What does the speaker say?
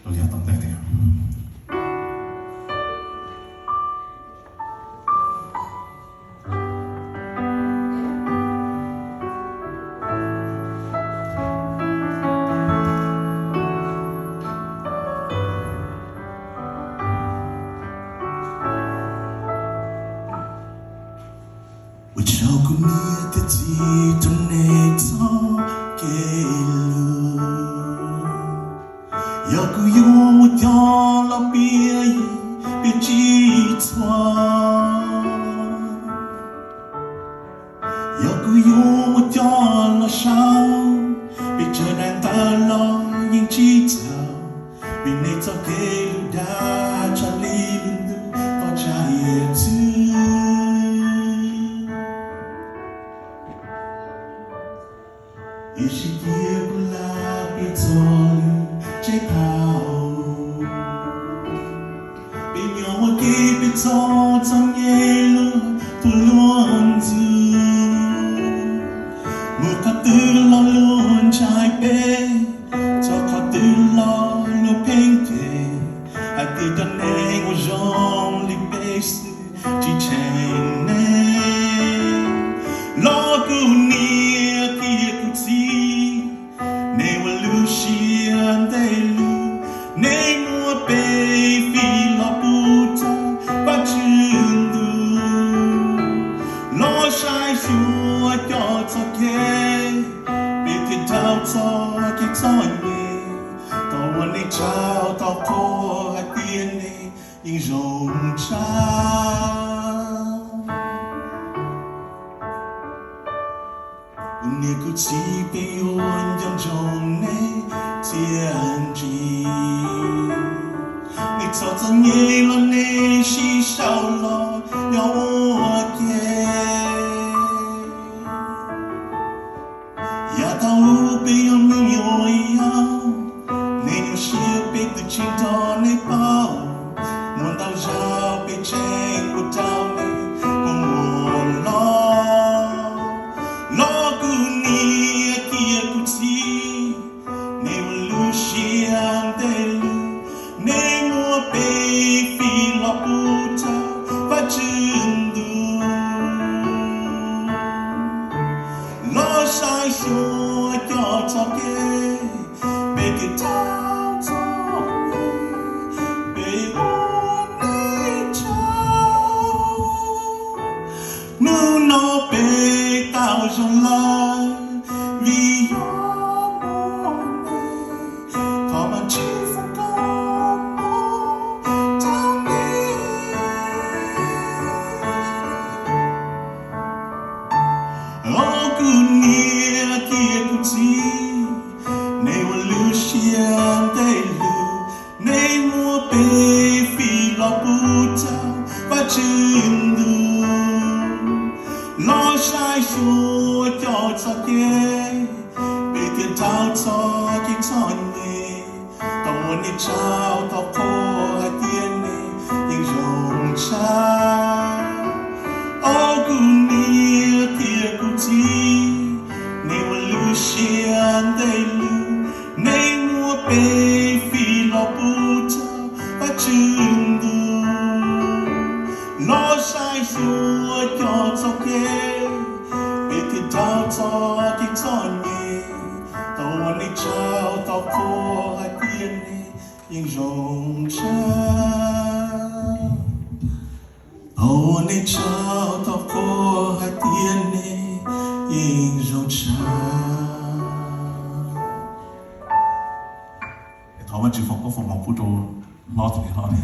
เราอยากต้องแต่งเนี่ยUchagunia teti toneto kelu Yaku yomu tiala biai bichitwa Yaku yomu tiala shao bichanan tala yin chita Bineta kelu da chalilundu vajayetu Ishikie pula pitoli chekao Binyo ke pitol tanyelo tulon tu Mukatula lun chai pe Tokatula lu penke Ati daneng o jom li besi Chi chene Loku ni Chao tao ko hai tiên ni nhưng rồng cha Uni ku chi pe yon yang jong ne tian ji Ni tao zang ye lo ne shi shao lo yo wo ke Ya tao pe yon mi yo yao Big the cheat on a power, one thou shalt be chained without me. Come on, Lord, good near Kia could see. Name Lucian Delu, name more baby Laputa, Vajundu. Lord, I saw your talking, make it time. Nous n'en pétageons là, vie en monnaie, comme un chiffre comme montagne. Oh, good qui écoute, n'évolution d'élu, n'émo péfi la puta, va chindu. Lo shai su cho cho ke be tiền thao cho ki chon ni tao ni chao tao ko hai tiên ni nhưng rong cha o ku ni kia ku ti ne wa lu xian dei lu ne mua pe fi lo pu ta ba chun du lo shai su cho ke cho ki chọn nhỉ tao ni chao tao ko hai tiên ni nhưng rong cha tao ni chao tao ko hai tiên ni nhưng rong cha thọ mà chịu phòng có phòng học phụ trù lo thì lo này